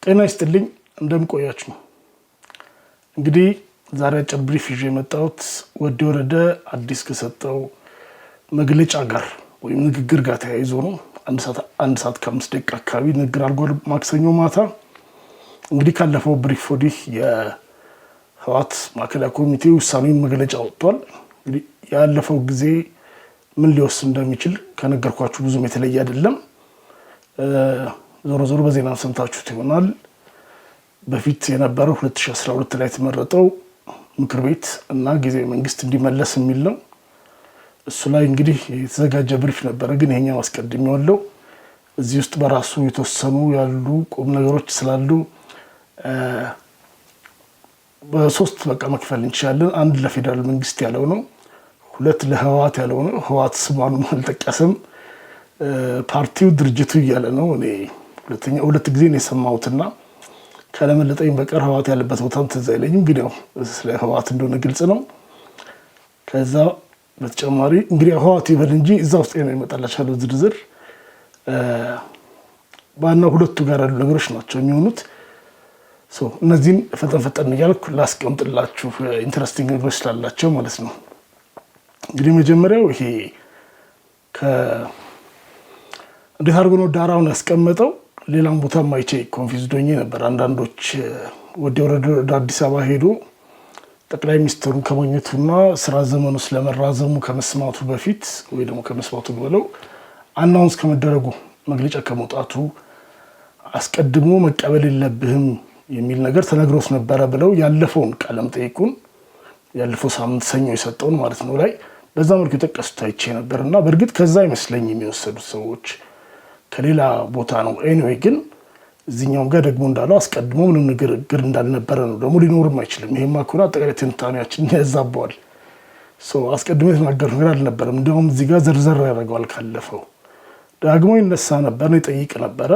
ጤና ይስጥልኝ እንደምቆያችሁ። እንግዲህ ዛሬ አጭር ብሪፍ ይዤ የመጣሁት ወዲ ወረደ አዲስ ከሰጠው መግለጫ ጋር ወይም ንግግር ጋር ተያይዞ ነው። አንድ ሰዓት ከ5 ደቂቃ አካባቢ ንግግር አድርጓል ማክሰኞ ማታ። እንግዲህ ካለፈው ብሪፍ ወዲህ የህወሓት ማዕከላዊ ኮሚቴ ውሳኔውን መግለጫ ወጥቷል። እንግዲህ ያለፈው ጊዜ ምን ሊወስን እንደሚችል ከነገርኳችሁ ብዙም የተለየ አይደለም። ዞሮ ዞሮ በዜና ሰምታችሁት ይሆናል። በፊት የነበረው 2012 ላይ የተመረጠው ምክር ቤት እና ጊዜያዊ መንግስት እንዲመለስ የሚል ነው። እሱ ላይ እንግዲህ የተዘጋጀ ብሪፍ ነበረ፣ ግን ይሄኛው አስቀድሜዋለሁ። እዚህ ውስጥ በራሱ የተወሰኑ ያሉ ቁም ነገሮች ስላሉ በሶስት በቃ መክፈል እንችላለን። አንድ ለፌዴራል መንግስት ያለው ነው፣ ሁለት ለህወሓት ያለው ነው። ህወሓት ስሟንም አልጠቀሰም፣ ፓርቲው ድርጅቱ እያለ ነው። እኔ ሁለት ጊዜ ነው የሰማሁትና ካለመለጠኝ በቀር ህወሓት ያለበት ቦታም ትዝ አይለኝም፣ ግን ያው ስለ ህወሓት እንደሆነ ግልጽ ነው። ከዛ በተጨማሪ እንግዲህ ህወሓት ይበል እንጂ እዛ ውስጥ ነው ይመጣላችኋል ዝርዝር። ዋናው ሁለቱ ጋር ያሉ ነገሮች ናቸው የሚሆኑት። እነዚህን ፈጠን እያልኩ ላስቀምጥላችሁ ኢንተረስቲንግ ነገሮች ስላላቸው ማለት ነው። እንግዲህ መጀመሪያው ይሄ እንዴት አድርጎ ነው ዳራውን ያስቀመጠው? ሌላም ቦታ ማይቼ ኮንፊውዝድ ሆኜ ነበር። አንዳንዶች ወዲ ወረደ ወደ አዲስ አበባ ሄዶ ጠቅላይ ሚኒስትሩን ከመኘቱና ስራ ዘመኑ ስለመራዘሙ ከመስማቱ በፊት ወይ ደግሞ ከመስማቱ ብለው አናውንስ ከመደረጉ መግለጫ ከመውጣቱ አስቀድሞ መቀበል የለብህም የሚል ነገር ተነግሮት ነበረ ብለው ያለፈውን ቃለም ጠይቁን ያለፈው ሳምንት ሰኞ የሰጠውን ማለት ነው ላይ በዛ መልኩ የጠቀሱት አይቼ ነበርና በእርግጥ ከዛ አይመስለኝም የሚወሰዱት ሰዎች ከሌላ ቦታ ነው። ኤኒዌይ ግን እዚህኛውም ጋር ደግሞ እንዳለው አስቀድሞ ምንም ንግግር እንዳልነበረ ነው። ደግሞ ሊኖርም አይችልም። ይሄማ ከሆነ አጠቃላይ ትንታኔያችንን ያዛባዋል። አስቀድሞ የተናገሩት ነገር አልነበረም። እንዲያውም እዚህ ጋር ዘርዘር ያደርገዋል። ካለፈው ዳግሞ ይነሳ ነበር ነው ይጠይቅ ነበረ።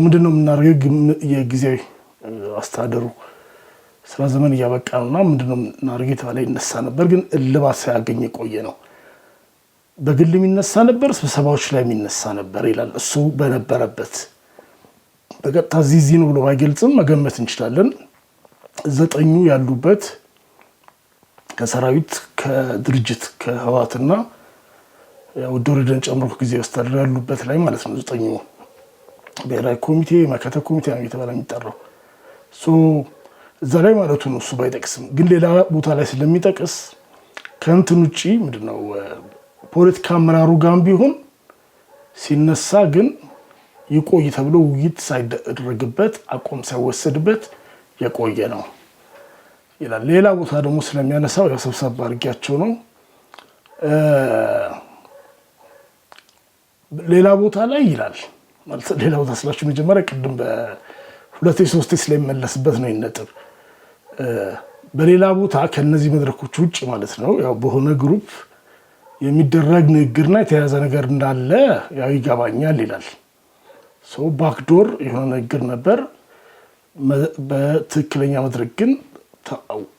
ምንድነው የምናደርገው? የጊዜያዊ አስተዳደሩ ስራ ዘመን እያበቃ ነውና ምንድነው የምናደርገው የተባለ ይነሳ ነበር። ግን እልባት ሳያገኝ የቆየ ነው። በግል የሚነሳ ነበር፣ ስብሰባዎች ላይ የሚነሳ ነበር ይላል። እሱ በነበረበት በቀጥታ እዚህ ነው ብሎ ባይገልጽም መገመት እንችላለን። 9 ያሉበት ከሰራዊት ከድርጅት ከህወሓትና ወዲ ወረደን ጨምሮ ጊዜ አስተዳደር ያሉበት ላይ ማለት ነው። 9 ብሔራዊ ኮሚቴ ማዕከላዊ ኮሚቴ ነው የተባለ የሚጠራው እዛ ላይ ማለቱ ነው። እሱ ባይጠቅስም ግን ሌላ ቦታ ላይ ስለሚጠቅስ ከእንትን ውጪ ምንድነው ፖለቲካ አመራሩ ጋም ቢሆን ሲነሳ ግን ይቆይ ተብሎ ውይይት ሳይደረግበት አቋም ሳይወሰድበት የቆየ ነው ይላል። ሌላ ቦታ ደግሞ ስለሚያነሳው የስብሰባ አድርጊያቸው ነው። ሌላ ቦታ ላይ ይላል ማለት ሌላ ቦታ ስላችሁ መጀመሪያ ቅድም በሁለቴ ሶስቴ ስለሚመለስበት ነው ይነጥብ። በሌላ ቦታ ከነዚህ መድረኮች ውጭ ማለት ነው ያው በሆነ ግሩፕ የሚደረግ ንግግርና የተያዘ ነገር እንዳለ ያው ይገባኛል ይላል። ባክዶር የሆነ ንግግር ነበር። በትክክለኛ መድረክ ግን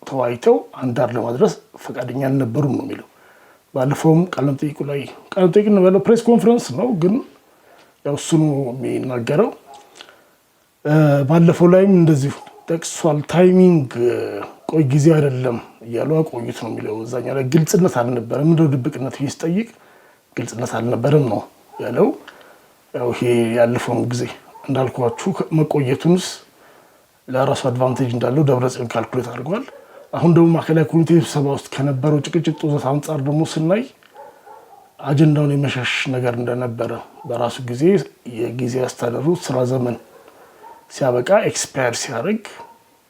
ተወያይተው አንዳር ለማድረስ ፈቃደኛ አልነበሩም ነው የሚለው። ባለፈውም ቃለ መጠይቁ ላይ ቃለ መጠይቅ ነው ፕሬስ ኮንፈረንስ ነው ግን ያው እሱ ነው የሚናገረው። ባለፈው ላይም እንደዚሁ ጠቅሷል። ታይሚንግ ቆይ ጊዜ አይደለም እያሉ አቆዩት ነው የሚለው። እዛኛው ላይ ግልጽነት አልነበረም። ምንድነው ድብቅነት ሲጠይቅ ግልጽነት አልነበረም ነው ያለው። ያው ይሄ ያለፈውን ጊዜ እንዳልኳችሁ መቆየቱንስ ለራሱ አድቫንቴጅ እንዳለው ደብረጽዮን ካልኩሌት አድርጓል። አሁን ደግሞ ማዕከላዊ ኮሚቴ ስብሰባ ውስጥ ከነበረው ጭቅጭቅ ጦዘት አንጻር ደግሞ ስናይ አጀንዳውን የመሸሽ ነገር እንደነበረ በራሱ ጊዜ የጊዜ አስተዳደሩ ስራ ዘመን ሲያበቃ ኤክስፓየር ሲያደርግ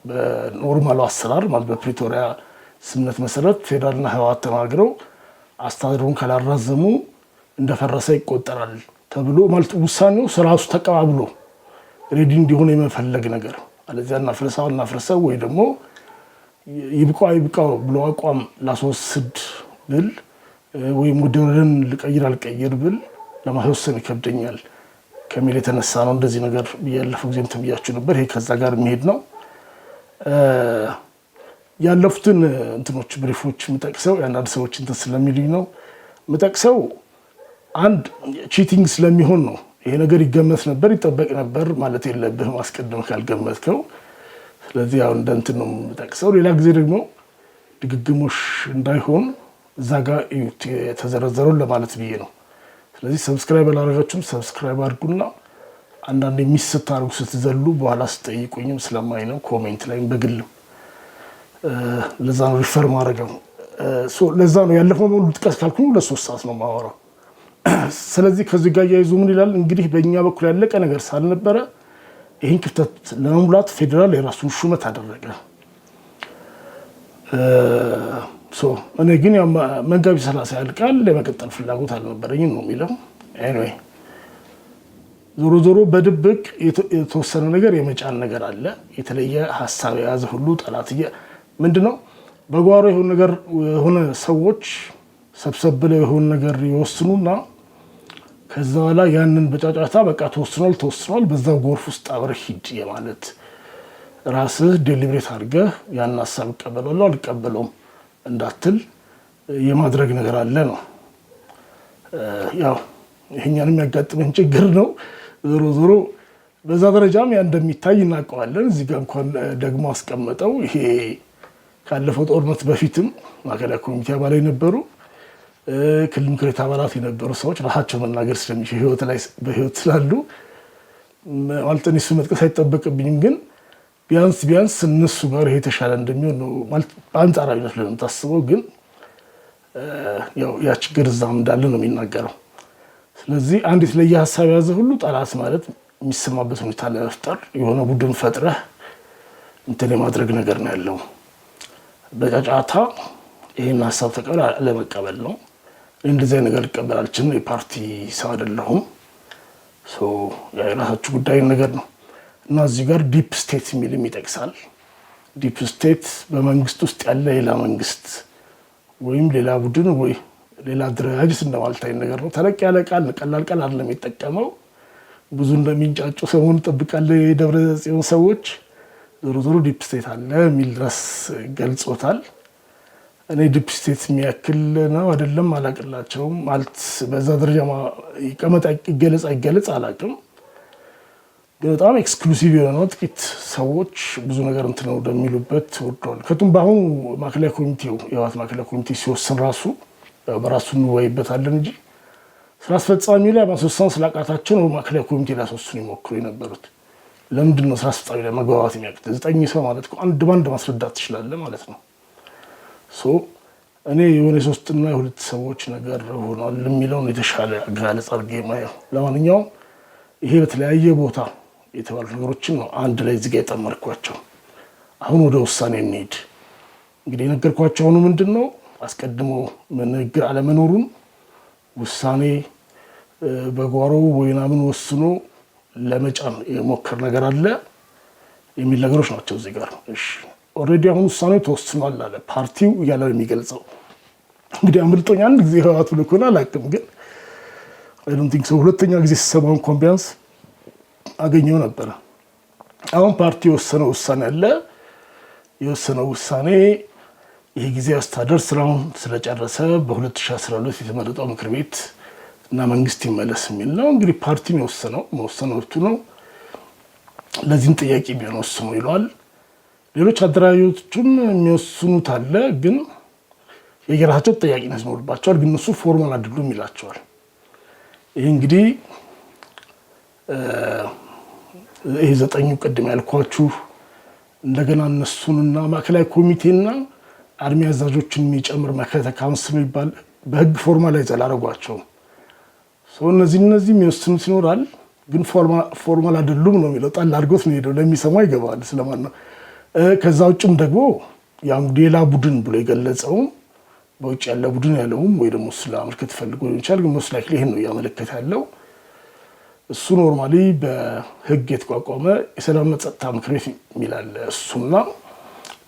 በኖርማሉ አሰራር ማለት በፕሪቶሪያ ስምምነት መሰረት ፌዴራልና ህወሓት ተናግረው አስተዳደሩን ካላራዘሙ እንደፈረሰ ይቆጠራል ተብሎ ማለት ውሳኔው ስራሱ ተቀባብሎ ሬዲ እንዲሆን የመፈለግ ነገር አለዚያ እናፍርሰው ወይ ደግሞ ይብቃው ብሎ አቋም ላስወስድ ብል ወይም ወዲ ወረደን ልቀይር ብል ለማስወሰን ይከብደኛል ከሚል የተነሳ ነው እንደዚህ ነገር ያለፈው ጊዜም ተብያችሁ ነበር። ይሄ ከዛ ጋር የሚሄድ ነው። ያለፉትን እንትኖች ብሪፎች የምጠቅሰው የአንዳንድ ሰዎች እንትን ስለሚሉኝ ነው የምጠቅሰው። አንድ ቺቲንግ ስለሚሆን ነው ይሄ ነገር ይገመት ነበር ይጠበቅ ነበር ማለት የለብህም አስቀድመህ ካልገመትከው። ስለዚህ ያው እንደንት ነው የምጠቅሰው። ሌላ ጊዜ ደግሞ ድግግሞሽ እንዳይሆን እዛ ጋር የተዘረዘረውን ለማለት ብዬ ነው። ስለዚህ ሰብስክራይብ አላደረጋችሁም ሰብስክራይብ አድርጉና አንዳንድ የሚስታርጉ ስትዘሉ በኋላ ስጠይቁኝም ስለማይ ነው ኮሜንት ላይም በግልም ለዛ ነው ሪፈር ማድረገው። ለዛ ነው ያለፈው ሙሉ ጥቀስ ካልኩኝ 2-3 ሰዓት ነው የማወራው። ስለዚህ ከዚህ ጋር ያይዞ ምን ይላል እንግዲህ በእኛ በኩል ያለቀ ነገር ሳልነበረ ይህን ክፍተት ለመሙላት ፌዴራል የራሱን ሹመት አደረገ። እኔ ግን መጋቢት 30 ያልቃል ለመቀጠል ፍላጎት አልነበረኝም ነው የሚለው። ኤኒዌይ ዞሮ ዞሮ በድብቅ የተወሰነ ነገር የመጫን ነገር አለ። የተለየ ሀሳብ የያዘ ሁሉ ጠላት ምንድነው በጓሮ የሆነ ሰዎች ሰብሰብ ብለው የሆነ ነገር ይወስኑና ከዛ በኋላ ያንን በጫጫታ በቃ ተወስኗል በዛው ጎርፍ ውስጥ አብረህ ሂድ የማለት ራስህ ዴሊብሬት አድርገህ ያን ሀሳብ እቀበላለሁ አልቀበለውም እንዳትል የማድረግ ነገር አለ ነው። ያው ይሄኛንም የሚያጋጥመን ችግር ነው። ዞሮ ዞሮ በዛ ደረጃም ያ እንደሚታይ እናውቀዋለን። እዚህ ጋር እንኳን ደግሞ አስቀመጠው ይሄ ካለፈው ጦርነት በፊትም ማዕከላዊ ኮሚቴ አባል የነበሩ ክልል ምክር ቤት አባላት የነበሩ ሰዎች ራሳቸው መናገር ስለሚችሉ በህይወት ስላሉ ማለት እሱ መጥቀስ አይጠበቅብኝም። ግን ቢያንስ እነሱ ጋር ይሄ የተሻለ እንደሚሆን ነው ማለት በአንጻራዊነት ለምታስበው። ግን ያው ያ ችግር እዛም እንዳለ ነው የሚናገረው። ስለዚህ አንድ የተለየ ሀሳብ የያዘ ሁሉ ጠላት ማለት የሚሰማበት ሁኔታ ለመፍጠር የሆነ ቡድን ፈጥረህ እንትን የማድረግ ነገር ነው ያለው። በጫጫታ ይሄን ሀሳብ ተቀበል አለመቀበል ነው። እንደዚህ ነገር ልቀበል አልችልም። የፓርቲ ሰው አይደለሁም። የራሳችሁ ጉዳይ ነገር ነው እና እዚህ ጋር ዲፕ ስቴት የሚልም ይጠቅሳል። ዲፕ ስቴት በመንግስት ውስጥ ያለ ሌላ መንግስት ወይም ሌላ ቡድን ወይ ሌላ ድርጅት እንደማለት አይነት ነገር ነው። ተለቅ ያለ ቃል ቀላል ቃል አይደለም የሚጠቀመው። ብዙ እንደሚንጫጩ ሰሞኑን ጠብቃለሁ የደብረ ጽዮን ሰዎች። ዞሮ ዲፕ ስቴት አለ የሚል ድረስ ገልጾታል። እኔ ዲፕ ስቴት የሚያክል ነው አይደለም አላቅላቸውም ማለት በዛ ደረጃ ይቀመጥ ይገለጽ አላቅም። በጣም ኤክስክሉሲቭ የሆነው ጥቂት ሰዎች ብዙ ነገር እንትን ወደሚሉበት ወርደዋል። ከቱምባሁ ማዕከላዊ ኮሚቴው የህወሓት ማዕከላዊ ኮሚቴ ሲወስን ራሱ በራሱ እንወያይበታለን እንጂ ስራ አስፈጻሚ ላይ ማስወሰን ስላቃታቸው ነው ማዕከላዊ ኮሚቴ ላይ አስወስኑ ይሞክሩ የነበሩት። ለምንድን ነው ስራ አስፈጻሚ ላይ መግባባት የሚያቅት? 9 ሰው ማለት አንድ ባንድ ማስረዳት ትችላለህ ማለት ነው። እኔ የሆነ 3 እና 2 ሰዎች ነገር ሆኗል የሚለውን የተሻለ አገላለጽ አድርጌ ማየው። ለማንኛውም ይሄ በተለያየ ቦታ የተባሉ ነገሮችን ነው አንድ ላይ እዚህ ጋር የጠመርኳቸው። አሁን ወደ ውሳኔ እንሂድ። እንግዲህ የነገርኳቸው አሁኑ ምንድን ነው አስቀድሞ ንግግር አለመኖሩን ውሳኔ በጓሮ ወይናምን ወስኖ ለመጫን የሞከር ነገር አለ የሚል ነገሮች ናቸው እዚህ ጋር። እሺ ኦልሬዲ አሁን ውሳኔው ተወስኗል አለ ፓርቲው እያለ የሚገልጸው። እንግዲህ አምልጦኝ አንድ ጊዜ ህወሓት ብሎ ከሆነ አላውቅም፣ ግን አይ ዶንት ቲንክ ሶ ሁለተኛ ጊዜ ሲሰማው እንኳን ቢያንስ አገኘው ነበረ። አሁን ፓርቲ የወሰነው ውሳኔ አለ። የወሰነው ውሳኔ ይሄ ጊዜ አስተዳደር ስራውን ስለጨረሰ በ2012 የተመረጠው ምክር ቤት እና መንግስት ይመለስ የሚል ነው። እንግዲህ ፓርቲ መወሰን መብቱ ነው። ለዚህም ጥያቄ ቢሆን ወስኑ ይለዋል። ሌሎች አደራጆችም የሚወስኑት አለ፣ ግን የየራሳቸው ጥያቄነት ይኖርባቸዋል። ግን እነሱ ፎርማል አይደሉም ይላቸዋል። ይሄ እንግዲህ ይሄ 9 ቅድም ያልኳችሁ እንደገና እነሱንና ማዕከላዊ ኮሚቴና አርሚ አዛዦችን የሚጨምር ማዕከላዊ ካውንስል የሚባል በህግ ፎርማላይዝ አላደረጓቸውም። እነዚህ የሚወስኑት ይኖራል፣ ግን ፎርማል አይደሉም ነው የሚለው። ጣል አድርጎት ነው ሄደው ለሚሰማ ይገባል ስለማን ነው። ከዛ ውጭም ደግሞ ያው ሌላ ቡድን ብሎ የገለጸውም በውጭ ያለ ቡድን ያለውም ወይ ደግሞ ስለማመልከት ፈልጎ ይችላል። ግን ሞስት ላይክሊ ይሄን ነው ያመለከተ ያለው። እሱ ኖርማሊ በህግ የተቋቋመ የሰላምና ጸጥታ ምክር ቤት የሚላል እሱና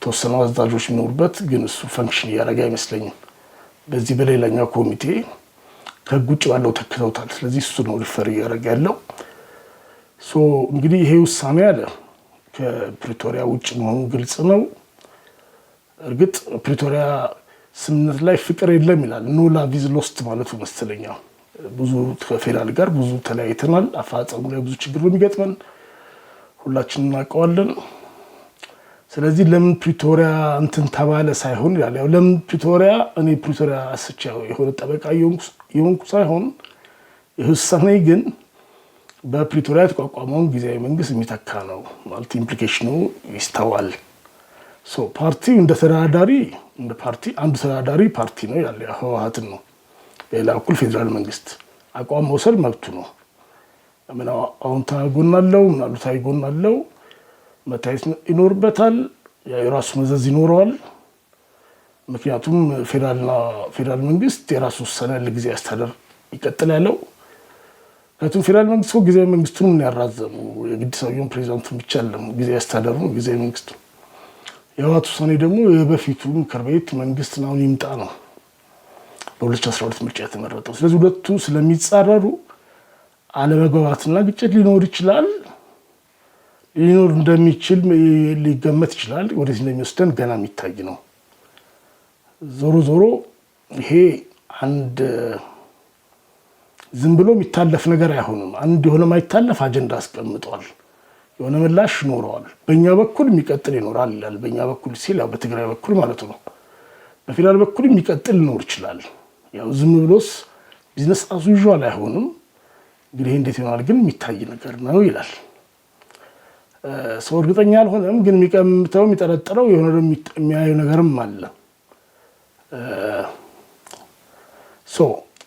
ተወሰኑ አዛዦች የሚኖሩበት፣ ግን እሱ ፈንክሽን እያደረገ አይመስለኝም። በዚህ በሌላኛው ኮሚቴ ከህግ ውጭ ባለው ተክተውታል። ስለዚህ እሱ ነው ሪፈር እያደረገ ያለው። እንግዲህ ይሄ ውሳኔ አለ ከፕሪቶሪያ ውጭ መሆኑ ግልጽ ነው። እርግጥ ፕሪቶሪያ ስምምነት ላይ ፍቅር የለም ይላል። ኖ ላቭ ኢዝ ሎስት ማለቱ መሰለኛው ብዙ ከፌዴራል ጋር ብዙ ተለያይተናል። አፈጻጸሙ ላይ ብዙ ችግር የሚገጥመን ሁላችንም እናውቀዋለን። ስለዚህ ለምን ፕሪቶሪያ እንትን ተባለ ሳይሆን ያው ለምን ፕሪቶሪያ እኔ ፕሪቶሪያ አስቻው የሆነ ጠበቃ የሆንኩ ሳይሆን የውሳኔ ግን በፕሪቶሪያ የተቋቋመውን ጊዜያዊ መንግስት የሚተካ ነው ማለት ኢምፕሊኬሽኑ ይስተዋል። ፓርቲው እንደ ተደራዳሪ እንደ ፓርቲ አንዱ ተደራዳሪ ፓርቲ ነው ያለ ህወሓትን ነው። በሌላ በኩል ፌዴራል መንግስት አቋም መውሰድ መብቱ ነው። ምን አዎንታዊ ጎን አለው፣ ምን አሉታዊ ጎን አለው መታየት ይኖርበታል። የራሱ መዘዝ ይኖረዋል። ምክንያቱም ፌዴራል መንግስት የራሱ ውሳኔ ለጊዜ አስተዳደር ይቀጥል ያለው ምክንያቱም ፌዴራል መንግስት ጊዜያዊ መንግስቱን ምን ያራዘሙ የግድ ሰውየውን ፕሬዚዳንቱን ብቻ አይደለም ጊዜያዊ አስተዳደሩ ጊዜያዊ መንግስቱ የህወሓት ውሳኔ ደግሞ የበፊቱ ምክር ቤት መንግስት ነው ይምጣ ነው በ2012 ምርጫ የተመረጠው። ስለዚህ ሁለቱ ስለሚጻረሩ አለመግባባትና ግጭት ሊኖር ይችላል። ሊኖር እንደሚችል ሊገመት ይችላል። ወደዚህ እንደሚወስደን ገና የሚታይ ነው። ዞሮ ዞሮ ይሄ አንድ ዝም ብሎ የሚታለፍ ነገር አይሆንም። አንድ የሆነ ማይታለፍ አጀንዳ አስቀምጧል። የሆነ ምላሽ ይኖረዋል። በእኛ በኩል የሚቀጥል ይኖራል ይላል። በእኛ በኩል ሲል ያው በትግራይ በኩል ማለት ነው። በፌዴራል በኩል የሚቀጥል ሊኖር ይችላል። ያው ዝም ብሎስ ቢዝነስ አዝ ዩዥዋል አይሆንም። እንግዲህ እንዴት ይሆናል ግን የሚታይ ነገር ነው ይላል። ሰው እርግጠኛ አልሆነም፣ ግን የሚቀምተው የሚጠረጥረው የሆነ የሚያየው ነገርም አለ።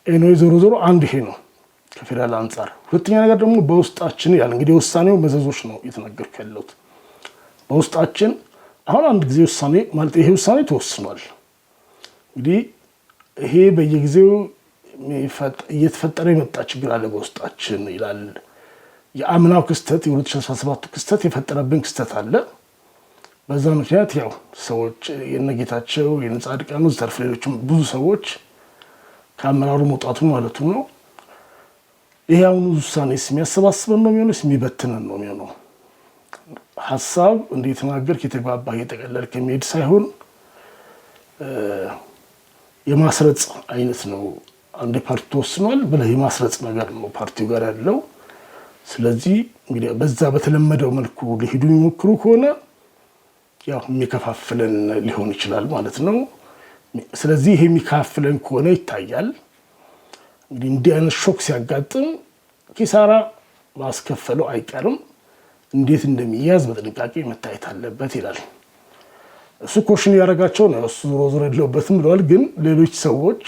ኤኒዌይ ዞሮ ዞሮ አንድ ይሄ ነው ከፌዴራል አንጻር። ሁለተኛ ነገር ደግሞ በውስጣችን ያለ እንግዲህ ውሳኔው መዘዞች ነው እየተናገርኩ ያለሁት። በውስጣችን አሁን አንድ ጊዜ ውሳኔ ማለት ይሄ ውሳኔ ተወስኗል። እንግዲህ ይሄ በየጊዜው እየተፈጠረ የመጣ ችግር አለ በውስጣችን ይላል። የአምናው ክስተት የ2017 ክስተት የፈጠረብን ክስተት አለ። በዛ ምክንያት ያው ሰዎች የነጌታቸው የነጻድቃኑ ዘርፍ ሌሎችም ብዙ ሰዎች ከአመራሩ መውጣቱ ማለቱ ነው። ይሄ አሁኑ ውሳኔ የሚያሰባስበን ነው የሚሆነው የሚበትነን ነው የሚሆነው። ሀሳብ እንደተናገርክ የተግባባ እየጠቀለልክ የሚሄድ ሳይሆን የማስረጽ አይነት ነው። አንድ ፓርቲ ተወስኗል ብለህ የማስረጽ ነገር ነው ፓርቲው ጋር ያለው። ስለዚህ እንግዲህ በዛ በተለመደው መልኩ ሊሄዱ የሚሞክሩ ከሆነ ያው የሚከፋፍለን ሊሆን ይችላል ማለት ነው። ስለዚህ ይሄ የሚከፋፍለን ከሆነ ይታያል። እንግዲህ እንዲህ አይነት ሾክ ሲያጋጥም ኪሳራ ማስከፈለው አይቀርም። እንዴት እንደሚያዝ በጥንቃቄ መታየት አለበት ይላል። እሱ ኮሽን ያደረጋቸው ነው። እሱ ዞሮ ዞሮ የለውበትም ብለዋል። ግን ሌሎች ሰዎች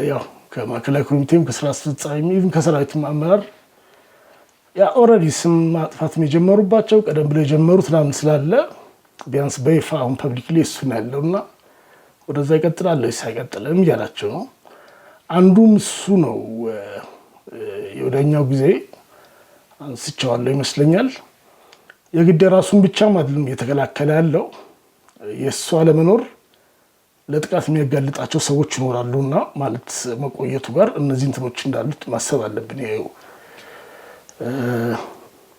ያው ከማዕከላዊ ኮሚቴም ከስራ አስፈጻሚ ከሰራዊትም አመራር ያ ኦልሬዲ ስም ማጥፋትም የጀመሩባቸው ቀደም ብለው የጀመሩት ምናምን ስላለ ቢያንስ በይፋ አሁን ፐብሊክሊ እሱን ያለውና ወደዛ ይቀጥላል ሳይቀጥልም እያላቸው ነው። አንዱም እሱ ነው። የወደኛው ጊዜ አንስቼዋለሁ ይመስለኛል። የግድ ራሱን ብቻም አይደለም እየተከላከለ ያለው የእሱ አለመኖር ለጥቃት የሚያጋልጣቸው ሰዎች ይኖራሉና ማለት መቆየቱ ጋር እነዚህ እንትኖች እንዳሉት ማሰብ አለብን። ይኸው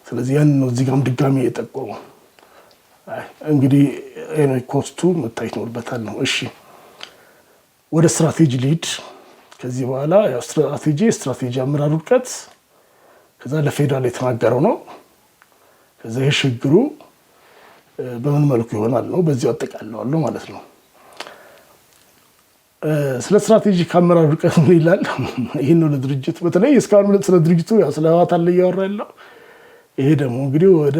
ስለዚህ ያን ነው እዚህ ጋርም ድጋሚ የጠቆመው። እንግዲህ ኮስቱ መታየት ይኖርበታል ነው። እሺ ወደ ስትራቴጂ ሊድ ከዚህ በኋላ ያው ስትራቴጂ አመራር ውድቀት ከዛ ለፌዴራል የተናገረው ነው። ከዛ የሽግሩ በምን መልኩ ይሆናል ነው በዚህ አጠቃለዋለሁ ማለት ነው። ስለ ስትራቴጂክ አመራር ውድቀት ምን ይላል? ይሄን ነው ለድርጅቱ በተለይ እስካሁን ስለ ድርጅቱ ያው ስለ ህወሓት አለ እያወራ ያለው። ይሄ ደግሞ እንግዲህ ወደ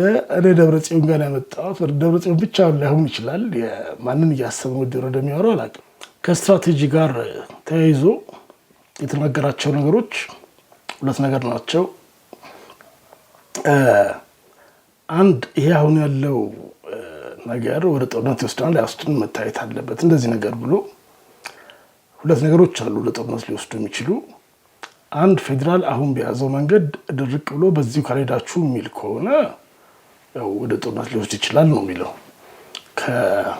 ደብረጽዮን ጋር ያመጣሁት ወደ ደብረጽዮን ብቻ ላይሆን ይችላል። ማንን እያሰበ ወደሚያወራው አላውቅም። ከስትራቴጂ ጋር ተያይዞ የተናገራቸው ነገሮች ሁለት ነገር ናቸው። አንድ ይሄ አሁን ያለው ነገር ወደ ጦርነት ይወስዳል አይወስድም መታየት አለበት። እንደዚህ ነገር ብሎ ሁለት ነገሮች አሉ ለጦርነት ሊወስዱ የሚችሉ። አንድ ፌዴራል አሁን በያዘው መንገድ ድርቅ ብሎ በዚሁ ካልሄዳችሁ የሚል ከሆነ ያው ወደ ጦርነት ሊወስድ ይችላል ነው የሚለው። ከእነዚህ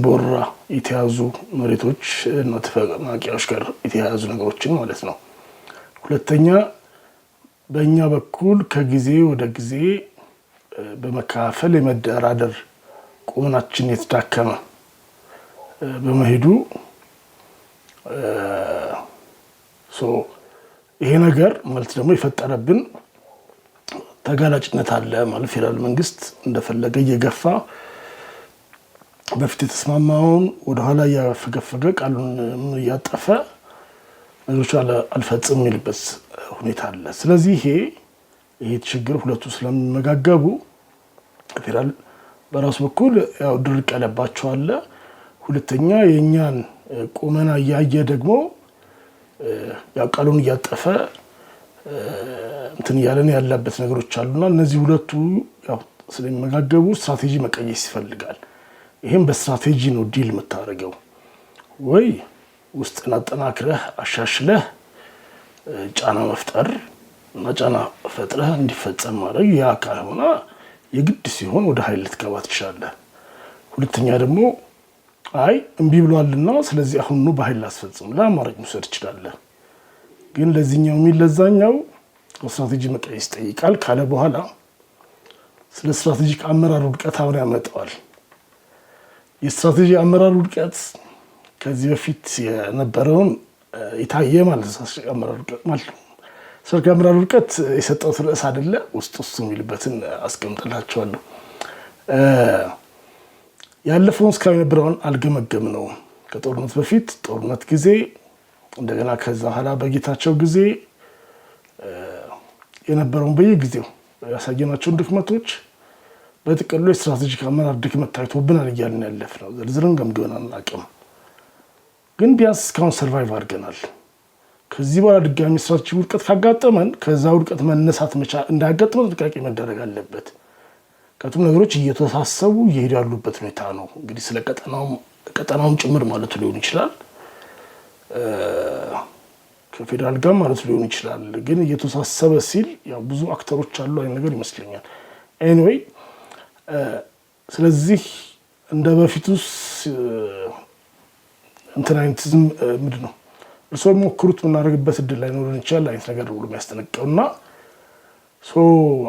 በወረራ የተያዙ መሬቶች እና ተፈናቃዮች ጋር የተያያዙ ነገሮችን ማለት ነው። ሁለተኛ በእኛ በኩል ከጊዜ ወደ ጊዜ በመካፈል የመደራደር ቁመናችን የተዳከመ በመሄዱ ይሄ ነገር ማለት ደግሞ የፈጠረብን ተጋላጭነት አለ ማለት ፌደራል መንግስት እንደፈለገ እየገፋ በፊት የተስማማውን ወደኋላ እያፈገፈገ ቃሉን እያጠፈ ነገሮች አልፈጽም የሚልበት ሁኔታ አለ። ስለዚህ ይሄ ችግር ሁለቱ ስለሚመጋገቡ ፌደራል በራሱ በኩል ያው ድርቅ ያለባቸው አለ። ሁለተኛ የኛን ቁመና እያየ ደግሞ ያው ቃሉን እያጠፈ እንትን ያለን ያለበት ነገሮች አሉና እነዚህ ሁለቱ ያው ስለሚመጋገቡ ስትራቴጂ መቀየስ ይፈልጋል። ይሄም በስትራቴጂ ነው ዲል የምታደርገው ወይ ውስጥን አጠናክረህ አሻሽለህ ጫና መፍጠር እና ጫና ፈጥረህ እንዲፈጸም ማድረግ። ያ ካልሆነ የግድ ሲሆን ወደ ኃይል ልትገባ ትችላለህ። ሁለተኛ ደግሞ አይ እምቢ ብሏልና ስለዚህ አሁን ነው በኃይል ላስፈጽም ለአማራጭ መውሰድ ትችላለህ። ግን ለዚህኛው ለዛኛው ስትራቴጂ መቀየስ ይጠይቃል ካለ በኋላ ስለ ስትራቴጂክ አመራር ውድቀት አሁን ያመጣዋል። የስትራቴጂ አመራር ውድቀት ከዚህ በፊት የነበረውን የታየ ማለት ነው። ስትራቴጂ አመራር ውድቀት የሰጠው ርዕስ አይደለ ውስጥ የሚልበትን አስቀምጥላችኋለሁ። ያለፈውን እስካሁን የነበረውን አልገመገም ነው። ከጦርነት በፊት ጦርነት ጊዜ እንደገና ከዛ ኋላ በጌታቸው ጊዜ የነበረውን በየጊዜው ያሳየናቸውን ድክመቶች በጥቅሉ የስትራቴጂክ አመራር ድክመት ታይቶብናል እያልን ያለፍነው ዝርዝርን ገምገን አናውቅም። ግን ቢያንስ እስካሁን ሰርቫይቭ አድርገናል። ከዚህ በኋላ ድጋሚ ስትራቴጂ ውድቀት ካጋጠመን ከዛ ውድቀት መነሳት እንዳያጋጥመን ጥንቃቄ መደረግ አለበት። ከቱም ነገሮች እየተሳሰቡ እየሄዱ ያሉበት ሁኔታ ነው። እንግዲህ ስለ ቀጠናውም ጭምር ማለት ሊሆን ይችላል ከፌደራል ጋር ማለት ሊሆን ይችላል። ግን እየተሳሰበ ሲል ያው ብዙ አክተሮች አሉ አይነት ነገር ይመስለኛል። ኤኒዌይ ስለዚህ እንደ በፊቱስ እንትን አይነት ምንድን ነው እርስዎ ሞክሩት የምናደርግበት እድል ላይኖረን ይችላል አይነት ነገር ብሎ የሚያስጠነቅቀውና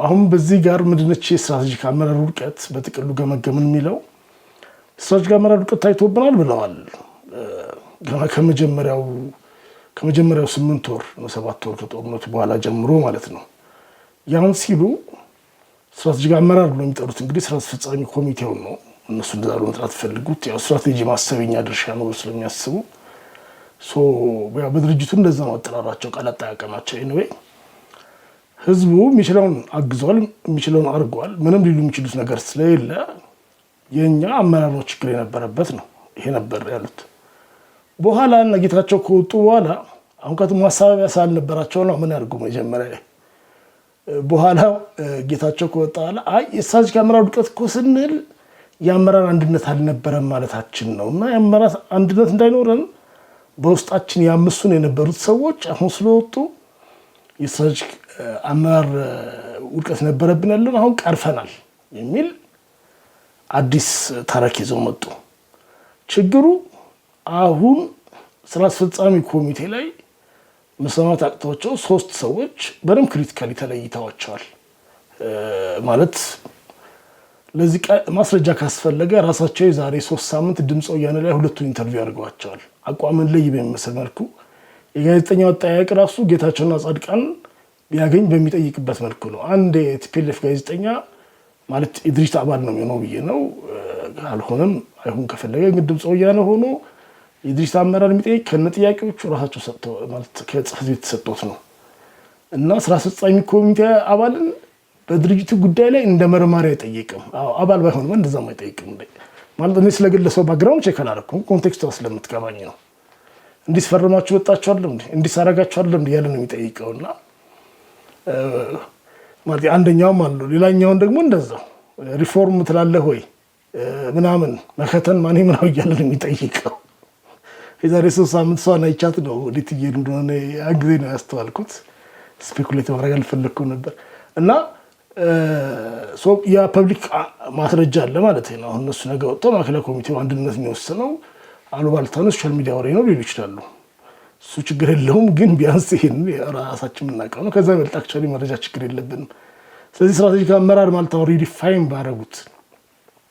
አሁን በዚህ ጋር ምንድነች የስትራቴጂክ አመራር ውድቀት በጥቅሉ ገመገምን የሚለው ስትራቴጂክ አመራር ውድቀት ታይቶብናል ብለዋል። ገና ከመጀመሪያው 8 ወር ነው 7 ወር ከጦርነቱ በኋላ ጀምሮ ማለት ነው። ያን ሲሉ ስትራቴጂክ አመራር ብሎ የሚጠሩት እንግዲህ ስራ አስፈጻሚ ኮሚቴውን ነው። እነሱ እንደዛ ብሎ መጥራት ፈልጉት ያው ስትራቴጂ ማሰብኛ ድርሻ ነው ስለሚያስቡ በድርጅቱ እንደዛ ነው አጠራራቸው ቃል አጠቃቀማቸው። ኤኒዌይ ህዝቡ የሚችለውን አግዟል፣ የሚችለውን አድርጓል። ምንም ሊሉ የሚችሉት ነገር ስለሌለ የኛ አመራር ነው ችግር የነበረበት ነው ይሄ ነበር ያሉት። በኋላ እና ጌታቸው ከወጡ በኋላ አሁን ከቱም ማሳበቢያ ሳልነበራቸው ነው ምን ያድርጉ መጀመሪያ ላይ በኋላ ጌታቸው ከወጣ በኋላ አይ የስትራቴጂክ አመራር ውድቀት እኮ ስንል የአመራር አንድነት አልነበረም ማለታችን ነው እና የአመራር አንድነት እንዳይኖረን በውስጣችን ያምሱን የነበሩት ሰዎች አሁን ስለወጡ የስትራቴጂክ አመራር ውድቀት ነበረብን ያለን አሁን ቀርፈናል የሚል አዲስ ታሪክ ይዘው መጡ። ችግሩ አሁን ስራ አስፈጻሚ ኮሚቴ ላይ መስማማት አቅቷቸው 3 ሰዎች በደም ክሪቲካሊ ተለይተዋቸዋል። ማለት ለዚህ ማስረጃ ካስፈለገ ራሳቸው የዛሬ 3 ሳምንት ድምፅ ወያነ ላይ 2 ኢንተርቪው አድርገዋቸዋል። አቋምን ላይ በሚመስል መልኩ የጋዜጠኛው አጠያየቅ ራሱ ጌታቸውና ጻድቃን ቢያገኝ በሚጠይቅበት መልኩ ነው። አንድ የቲፒኤልኤፍ ጋዜጠኛ ማለት የድርጅት አባል ነው የሚሆነው ብዬ ነው። አልሆነም አይሁን ከፈለገ ግን ድምፅ ወያነ ሆኖ የድርጅት አመራር የሚጠይቅ ከነ ጥያቄዎቹ ራሳቸው ሰጥተው ማለት ከጽሕፈት ቤት ተሰጥቶት ነው እና ስራ አስፈጻሚ ኮሚቴ አባልን በድርጅቱ ጉዳይ ላይ እንደ መርማሪ አይጠይቅም። አባል ባይሆንም እንደዛም አይጠይቅም ማለት እኔ ስለግለሰው ባክግራውንድ ቼክ አላደረኩም። ኮንቴክስቱ ስለምትገባኝ ነው። እንዲህ ፈርማችሁ ወጣችሁ አይደለም እንዴ እንዲህ ሳረጋችሁ አይደለም እንዴ ያለ ነው የሚጠይቀውና ማለት አንደኛው ማለት ነው። ሌላኛውን ደግሞ እንደዛው ሪፎርም ትላለህ ወይ ምናምን መከተን ማን ምናው እያለ ነው የሚጠይቀው። የዛሬ 3 ሳምንት ሰው አይቻት ነው እንዴት እየሄዱ እንደሆነ አግዜ ነው ያስተዋልኩት። ስፔኩሌት ማድረግ አልፈለኩም ነበር እና ያ ፐብሊክ ማስረጃ አለ ማለት ነው። አሁን እነሱ ነገ ወጥተው ማዕከላዊ ኮሚቴው አንድነት የሚወስነው አሉባልታ ነው ሶሻል ሚዲያ ወሬ ነው ሊሉ ይችላሉ። እሱ ችግር የለውም፣ ግን ቢያንስ ይሄን ራሳችን የምናውቀው ነው። ከዛ በልጥ አክቹዋሊ መረጃ ችግር የለብንም። ስለዚህ ስትራቴጂክ አመራር ማለት ነው ሪዲፋይን ባደረጉት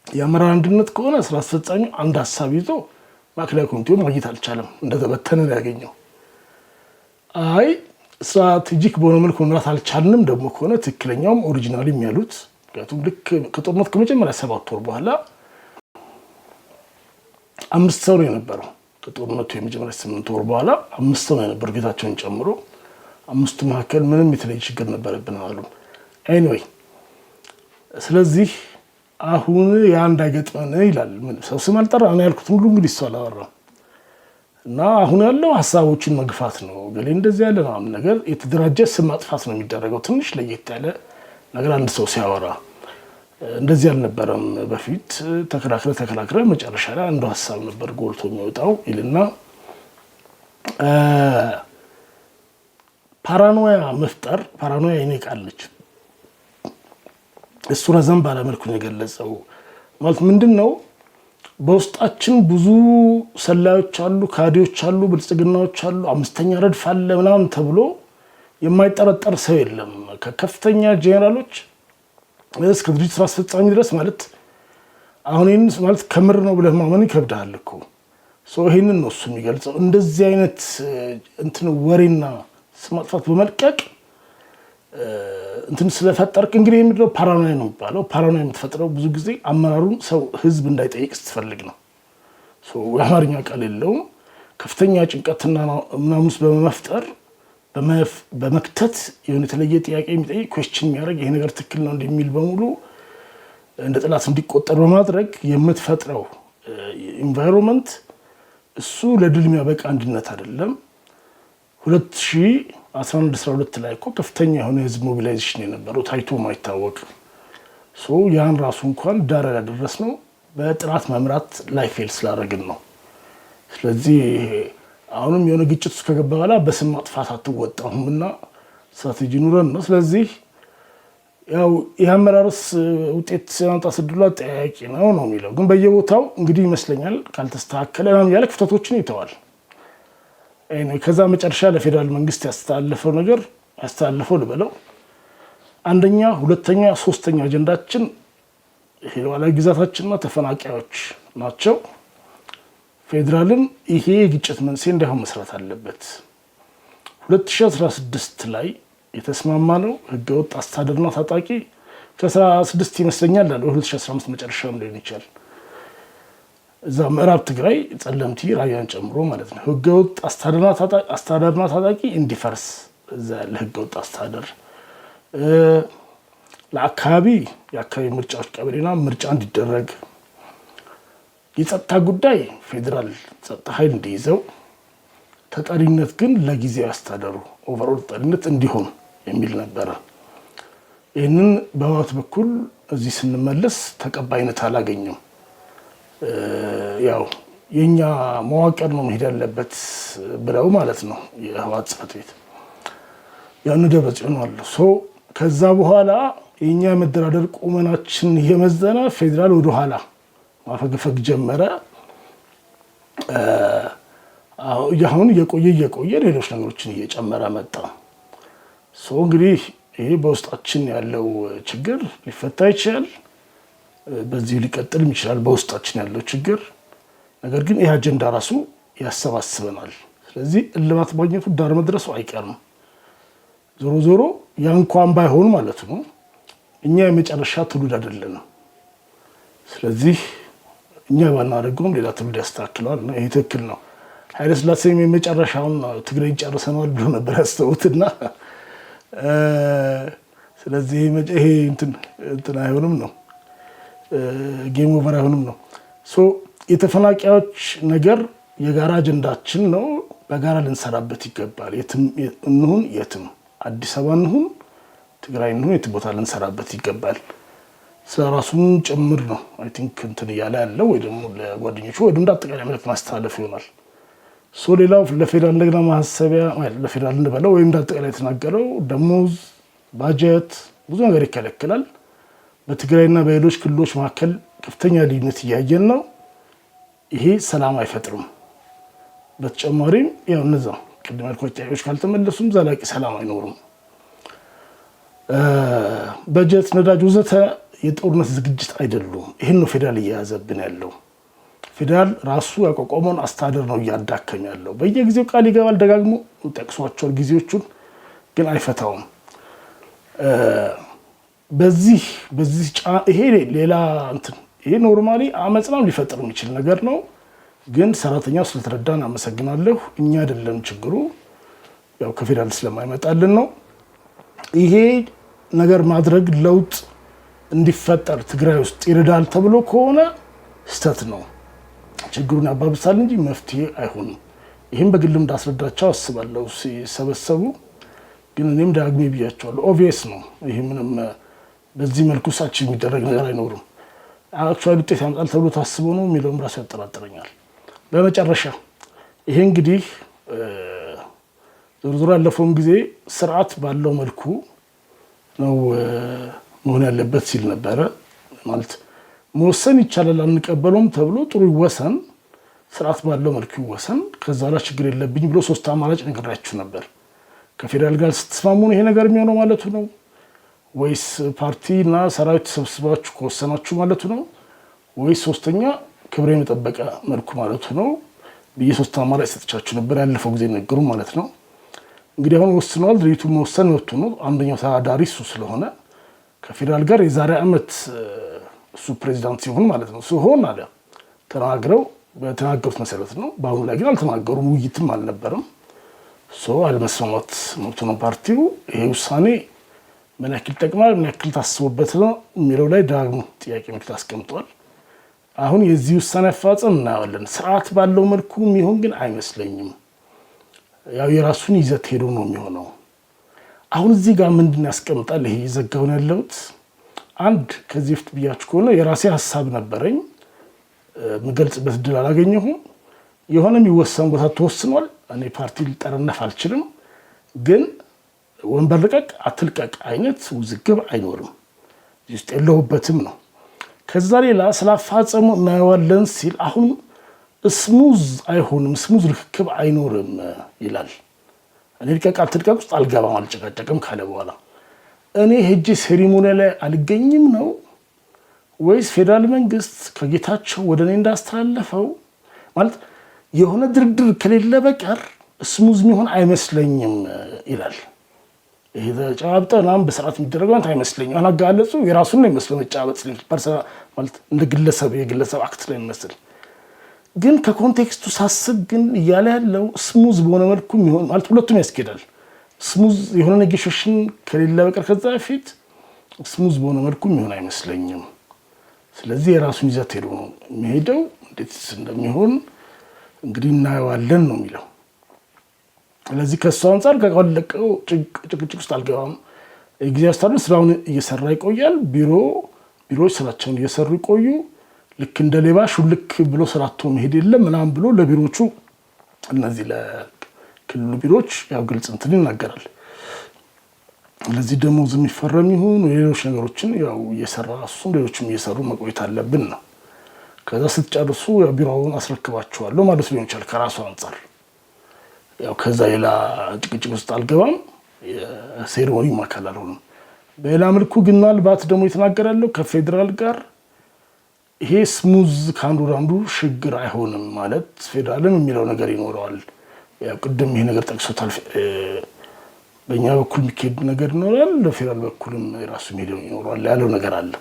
የአመራር አንድነት ከሆነ ስራ አስፈጻሚ አንድ ሀሳብ ይዞ ማዕከላዊ ኮሚቴው ማግኘት አልቻለም፣ እንደተበተነ ነው ያገኘው። አይ ስትራቴጂክ በሆነ መልኩ መምራት አልቻልንም ደግሞ ከሆነ ትክክለኛውም ኦሪጂናሊም ያሉት ምክንያቱም ልክ ከጦርነት ከመጀመሪያ 7 ወር በኋላ 5 ሰው ነው የነበረው። ከጦርነቱ የመጀመሪያ 8 ወር በኋላ 5 ሰው ነው የነበረው ጌታቸውን ጨምሮ። 5ቱ መካከል ምንም የተለየ ችግር ነበረብን አሉ። ኤኒዌይ ስለዚህ አሁን ያ እንዳይገጥመን ይላል። ሰው ስም አልጠራ ነው ያልኩት ሁሉ እንግዲህ እሱ አላወራም። እና አሁን ያለው ሀሳቦችን መግፋት ነው። ገሌ እንደዚህ ያለ ምናምን ነገር የተደራጀ ስም ማጥፋት ነው የሚደረገው። ትንሽ ለየት ያለ ነገር አንድ ሰው ሲያወራ እንደዚህ አልነበረም በፊት። ተከራክረ መጨረሻ ላይ አንዱ ሀሳብ ነበር ጎልቶ የሚወጣው ይልና ፓራኖያ መፍጠር። ፓራኖያ የኔ ቃል ነች። እሱ ረዘም ባለ መልኩ ነው የገለጸው። ማለት ምንድን ነው? በውስጣችን ብዙ ሰላዮች አሉ፣ ካዲዎች አሉ፣ ብልጽግናዎች አሉ፣ 5ኛ ረድፍ አለ ምናምን ተብሎ የማይጠረጠር ሰው የለም። ከከፍተኛ ጄኔራሎች እስከ ድርጅት ስራ አስፈጻሚ ድረስ ማለት አሁን ይህን ማለት ከምር ነው ብለህ ማመን ይከብዳል እኮ። ይህንን ነው እሱ የሚገልጸው። እንደዚህ አይነት እንትን ወሬና ስም ማጥፋት በመልቀቅ እንትን ስለፈጠርክ እንግዲህ የሚለው ፓራኖያ ነው የሚባለው። ፓራኖያ የምትፈጥረው ብዙ ጊዜ አመራሩን ሰው ህዝብ እንዳይጠይቅ ስትፈልግ ነው። የአማርኛ ቃል የለውም። ከፍተኛ ጭንቀትና ምናምን በመፍጠር በመክተት የሆነ የተለየ ጥያቄ የሚጠይቅ ኩዌስችን የሚያደርግ ይሄ ነገር ትክክል ነው እንደሚል በሙሉ እንደ ጠላት እንዲቆጠር በማድረግ የምትፈጥረው ኢንቫይሮንመንት እሱ ለድል የሚያበቃ አንድነት አይደለም። 2011-12 ላይ እኮ ከፍተኛ የሆነ የህዝብ ሞቢላይዜሽን የነበረው ታይቶ ማይታወቅ ያን ራሱ እንኳን ዳር ያደረስ ነው በጥራት መምራት ላይ ፌል ስላደረግን ነው። ስለዚህ አሁንም የሆነ ግጭት ውስጥ ከገባ በኋላ በስም ማጥፋት አትወጣሁም እና ስትራቴጂ ኑረን ነው። ስለዚህ ያው የአመራርስ ውጤት ሲያመጣ ስድሉ አጠያያቂ ነው የሚለው ግን በየቦታው እንግዲህ ይመስለኛል ካልተስተካከለ ምናምን ያለ ክፍተቶችን ይተዋል። ከዛ መጨረሻ ለፌዴራል መንግስት ያስተላለፈው ነገር ያስተላለፈው ልበለው 1ኛ፣ 2ኛ፣ 3ኛ አጀንዳችን ሉዓላዊ ግዛታችንና ተፈናቃዮች ናቸው። ፌዴራልም ይሄ የግጭት መንስኤ እንዳይሆን መስራት አለበት። 2016 ላይ የተስማማ ነው ህገወጥ አስተዳደርና ታጣቂ ከ16 ይመስለኛል አለ 2015 መጨረሻም ሊሆን ይችላል። እዛ ምዕራብ ትግራይ ጸለምቲ ራያን ጨምሮ ማለት ነው ህገወጥ አስተዳደርና ታጣቂ እንዲፈርስ እዛ ያለ ህገወጥ አስተዳደር ለአካባቢ የአካባቢ ምርጫዎች ቀበሌና ምርጫ እንዲደረግ የጸጥታ ጉዳይ ፌዴራል ጸጥታ ኃይል እንዲይዘው ተጠሪነት ግን ለጊዜያዊ አስተዳደሩ ኦቨርኦል ተጠሪነት እንዲሆን የሚል ነበረ። ይህንን በህወሓት በኩል እዚህ ስንመለስ ተቀባይነት አላገኘም። ያው የኛ መዋቅር ነው መሄድ ያለበት ብለው ማለት ነው የህወሓት ጽሕፈት ቤት ያን ደብረጽዮን አለ። ከዛ በኋላ የኛ መደራደር ቁመናችን እየመዘነ ፌዴራል ወደ ኋላ ማፈግፈግ ጀመረ። አሁን እየቆየ ሌሎች ነገሮችን እየጨመረ መጣ። እንግዲህ ይሄ በውስጣችን ያለው ችግር ሊፈታ ይችላል፣ በዚህ ሊቀጥልም ይችላል በውስጣችን ያለው ችግር። ነገር ግን ይህ አጀንዳ ራሱ ያሰባስበናል። ስለዚህ እልባት ማግኘቱ ዳር መድረሱ አይቀርም። ዞሮ ዞሮ ያ እንኳን ባይሆን ማለት ነው እኛ የመጨረሻ ትውልድ አይደለንም። ስለዚህ እኛ ባናደርገውም ሌላ ትውልድ ያስተካክለዋል። ይሄ ትክክል ነው። ኃይለ ሥላሴም የመጨረሻውን ትግራይ ጨርሰናል ብሎ ነበር ያስተውትና ስለዚህ ይሄ እንትን አይሆንም ነው ጌም ኦቨር አይሆንም ነው። የተፈናቃዮች ነገር የጋራ አጀንዳችን ነው። በጋራ ልንሰራበት ይገባል። የትም እንሁን የትም አዲስ አበባ እንሁን ትግራይ እንሁን የት ቦታ ልንሰራበት ይገባል። ስለራሱም ጭምር ነው አይ ቲንክ እንትን እያለ ያለው ወይ ደግሞ ለጓደኞቹ ወይ ደግሞ አጠቃላይ መልዕክት ማስተላለፍ ይሆናል። ሌላው ለፌዴራል እንደገና ማሰቢያ ለፌዴራል እንበለው ወይም አጠቃላይ የተናገረው ደሞዝ፣ ባጀት ብዙ ነገር ይከለክላል። በትግራይና በሌሎች ክልሎች መካከል ከፍተኛ ልዩነት እያየን ነው። ይሄ ሰላም አይፈጥርም። በተጨማሪም ያው እነዛ ቅድም ያልኳቸው ጥያቄዎች ካልተመለሱም ዘላቂ ሰላም አይኖርም። በጀት፣ ነዳጅ ወዘተ የጦርነት ዝግጅት አይደሉም። ይህን ነው ፌዴራል እየያዘብን ያለው። ፌዴራል ራሱ ያቋቋመውን አስተዳደር ነው እያዳከም ያለው። በየጊዜው ቃል ይገባል፣ ደጋግሞ ጠቅሷቸዋል ጊዜዎቹን፣ ግን አይፈታውም። በዚህ ይሄ ሌላ እንትን ይሄ ኖርማሊ አመጽናም ሊፈጥር የሚችል ነገር ነው። ግን ሰራተኛው ስለተረዳን አመሰግናለሁ። እኛ አይደለም ችግሩ፣ ያው ከፌዴራል ስለማይመጣልን ነው። ይሄ ነገር ማድረግ ለውጥ እንዲፈጠር ትግራይ ውስጥ ይረዳል ተብሎ ከሆነ ስህተት ነው። ችግሩን ያባብሳል እንጂ መፍትሄ አይሆንም። ይህም በግልም እንዳስረዳቸው አስባለሁ ሲሰበሰቡ። ግን እኔም ዳግሜ ብያቸዋለሁ። ኦብቪየስ ነው። ይሄ ምንም በዚህ መልኩ ሳች የሚደረግ ነገር አይኖርም። አክቹዋሊ ውጤት ያመጣል ተብሎ ታስቦ ነው የሚለውም ራሱ ያጠራጥረኛል። በመጨረሻ ይሄ እንግዲህ ዞሮ ዞሮ ያለፈውም ጊዜ ስርዓት ባለው መልኩ ነው መሆን ያለበት ሲል ነበረ። ማለት መወሰን ይቻላል አንቀበለውም ተብሎ ጥሩ ይወሰን፣ ስርዓት ባለው መልኩ ይወሰን፣ ከዛ ላይ ችግር የለብኝ ብሎ 3 አማራጭ ነግራችሁ ነበር። ከፌዴራል ጋር ስትስማሙ ነው ይሄ ነገር የሚሆነው ማለቱ ነው ወይስ ፓርቲና ሰራዊት ተሰብስባችሁ ከወሰናችሁ ማለቱ ነው ወይስ ሶስተኛ ክብረ የመጠበቀ መልኩ ማለቱ ነው ብዬ 3 አማራጭ ሰጥቻችሁ ነበር። ያለፈው ጊዜ ነገሩ ማለት ነው። እንግዲህ አሁን ወስነዋል። ድርጅቱ መወሰን መብቱ ነው። አንደኛው ተዳዳሪ እሱ ስለሆነ ከፌዴራል ጋር የዛሬ ዓመት እሱ ፕሬዚዳንት ሲሆን ማለት ነው ሲሆን አለ ተናግረው በተናገሩት መሰረት ነው። በአሁኑ ላይ ግን አልተናገሩም፣ ውይይትም አልነበረም። አለመስማማት መብቱ ነው ፓርቲው። ይሄ ውሳኔ ምን ያክል ይጠቅማል፣ ምን ያክል ታስቦበት ነው የሚለው ላይ ዳግሞ ጥያቄ ምልክት አስቀምጧል። አሁን የዚህ ውሳኔ አፈጻጸም እናያለን። ስርዓት ባለው መልኩ የሚሆን ግን አይመስለኝም። ያው የራሱን ይዘት ሄዶ ነው የሚሆነው። አሁን እዚህ ጋር ምንድን ያስቀምጣል? ይሄ ይዘጋውን ያለሁት አንድ ከዚህ በፊት ብያችሁ ከሆነ የራሴ ሀሳብ ነበረኝ፣ የምገልጽበት እድል አላገኘሁም። የሆነ የሚወሰን ቦታ ተወስኗል። እኔ ፓርቲ ሊጠረነፍ አልችልም፣ ግን ወንበር ልቀቅ አትልቀቅ አይነት ውዝግብ አይኖርም። ውስጥ የለሁበትም ነው። ከዛ ሌላ ስላፋጸሙ እናየዋለን ሲል አሁን ስሙዝ አይሆንም፣ ስሙዝ ርክክብ አይኖርም ይላል። እኔ ልቀቅ አትልቀቅ ውስጥ አልገባም አልጨቃጨቅም ካለ በኋላ እኔ ሄጄ ሴሪሞኒ ላይ አልገኝም ነው ወይስ ፌዴራል መንግስት ከጌታቸው ወደ እኔ እንዳስተላለፈው ማለት የሆነ ድርድር ከሌለ በቀር ስሙዝ የሚሆን አይመስለኝም ይላል። ይሄ ተጫባብጠናም በስርዓት የሚደረገው አይመስለኝም። አናጋለጹ የራሱን ነው የሚመስለው መጫባበጥ ፐርሰናል ማለት እንደ ግለሰብ የግለሰብ አክት ላይ የሚመስል ግን ከኮንቴክስቱ ሳስብ ግን እያለ ያለው ስሙዝ በሆነ መልኩ የሚሆን ማለት ሁለቱም ያስኬዳል። ስሙዝ የሆነ ኔጎሽዬሽን ከሌለ በቀር ከዛ በፊት ስሙዝ በሆነ መልኩ የሚሆን አይመስለኝም። ስለዚህ የራሱን ይዘት ሄዶ ነው የሚሄደው። እንዴት እንደሚሆን እንግዲህ እናየዋለን ነው የሚለው። ስለዚህ ከእሱ አንጻር ከቀለቀው ጭቅጭቅ ውስጥ አልገባም። ጊዜ አስተዳደር ስራውን እየሰራ ይቆያል። ቢሮዎች ስራቸውን እየሰሩ ይቆዩ። ልክ እንደ ሌባ ሹልክ ብሎ ስራቶ መሄድ የለም ምናምን ብሎ ለቢሮቹ እነዚህ ለክልሉ ቢሮዎች ያው ግልጽ እንትን ይናገራል። ስለዚህ ደግሞ የሚፈረም ይሁን ሌሎች ነገሮችን ያው እየሰራ እሱም ሌሎችም እየሰሩ መቆየት አለብን ነው። ከዛ ስትጨርሱ ቢሮውን አስረክባቸዋለሁ ማለት ሊሆን ይችላል ከራሱ አንጻር። ያው ከዛ ሌላ ጭቅጭቅ ውስጥ አልገባም። የሴሪሞኒ ማካል አልሆንም። በሌላ መልኩ ግን ምናልባት ደግሞ የተናገራለሁ ከፌዴራል ጋር ይሄ ስሙዝ ከአንዱ ወደ አንዱ ሽግግር አይሆንም ማለት ፌዴራልም የሚለው ነገር ይኖረዋል። ያው ቅድም ይሄ ነገር ጠቅሶታል። በእኛ በኩል የሚካሄድ ነገር ይኖራል፣ በፌዴራል በኩልም የራሱ የሚሄደው ይኖረዋል ያለው ነገር አለ።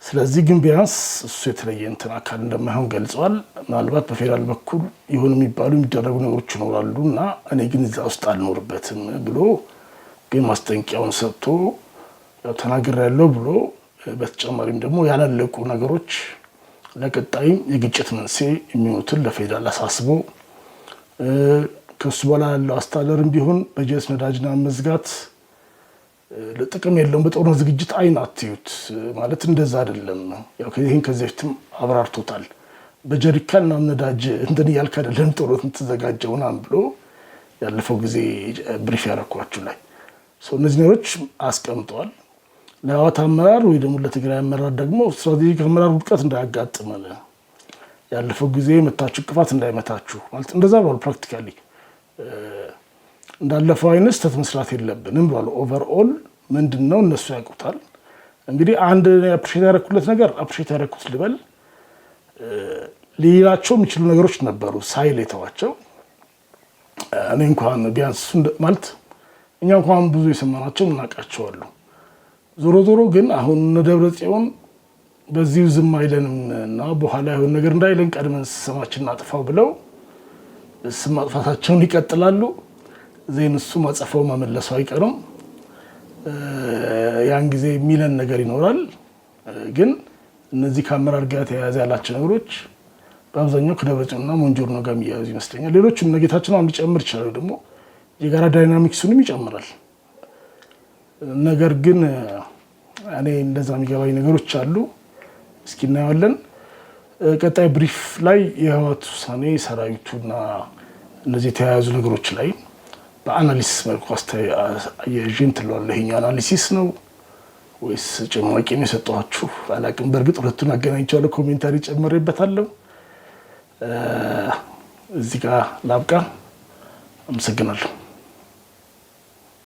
ስለዚህ ግን ቢያንስ እሱ የተለየ እንትን አካል እንደማይሆን ገልጸዋል። ምናልባት በፌዴራል በኩል የሆኑ የሚባሉ የሚደረጉ ነገሮች ይኖራሉ እና እኔ ግን እዛ ውስጥ አልኖርበትም ብሎ ግን ማስጠንቀቂያውን ሰጥቶ ተናግሬያለሁ ብሎ በተጨማሪም ደግሞ ያላለቁ ነገሮች ለቀጣይ የግጭት መንስኤ የሚሆኑትን ለፌዴራል አሳስቦ ከሱ በኋላ ያለው አስተዳደርም ቢሆን በጀት ነዳጅና መዝጋት ለጥቅም የለውም። በጦርነት ዝግጅት አይን አትዩት ማለት እንደዛ አይደለም። ያው ይሄን ከዚህ በፊትም አብራርቶታል። በጀሪካን ነዳጅ እንትን እያልክ አይደለም ጦርነት የምትዘጋጀው ምናምን ብሎ ያለፈው ጊዜ ብሪፍ ያደረኳችሁ ላይ እነዚህ ነገሮች አስቀምጠዋል። ለህወሓት አመራር ወይ ደግሞ ለትግራይ አመራር ደግሞ ስትራቴጂክ አመራር ውድቀት እንዳያጋጥመን ያለፈው ጊዜ መታችሁ ቅፋት እንዳይመታችሁ ማለት እንደዛ ብሏል። ፕራክቲካሊ እንዳለፈው አይነት ስህተት መስራት የለብንም ብሏል። ኦቨርኦል ምንድነው እነሱ ያውቁታል። እንግዲህ አንድ አፕሪሼት ያደረኩለት ነገር አፕሪሼት ያደረኩት ልበል ሊላቸው የሚችሉ ነገሮች ነበሩ ሳይል የተዋቸው። እኔ እንኳን ቢያንስ ማለት እኛ እንኳን ብዙ የሰማናቸው እናውቃቸው አሉ። ዞሮ ግን አሁን ደብረጽዮን በዚሁ ዝም አይለንም እና በኋላ የሆነ ነገር እንዳይለን ቀድመን ስማችን እናጥፋው ብለው ስም ማጥፋታቸውን ይቀጥላሉ። ዜን እሱ ማጽፈው መመለሱ አይቀርም። ያን ጊዜ የሚለን ነገር ይኖራል። ግን እነዚህ ከአመራር ጋር ተያያዘ ያላቸው ነገሮች በአብዛኛው ከደብረጽዮንና ሞንጆሪኖ ጋር የሚያያዙ ይመስለኛል። ሌሎችም ጌታቸው አሁን ሊጨምር ይችላል፣ ደግሞ የጋራ ዳይናሚክሱንም ይጨምራል። ነገር ግን እኔ እንደዛ የሚገባኝ ነገሮች አሉ። እስኪ እናየዋለን። ቀጣይ ብሪፍ ላይ የህወሓት ውሳኔ ሰራዊቱና እነዚህ የተያያዙ ነገሮች ላይ በአናሊሲስ መልኩ አያይዤን ትለዋለህ። ይሄኛው አናሊሲስ ነው ወይስ ጭማቂ ነው የሰጠኋችሁ አላውቅም። በእርግጥ ሁለቱን አገናኝቻለሁ፣ ኮሜንታሪ ጨምሬበታለሁ። እዚህ ጋር ላብቃ። አመሰግናለሁ።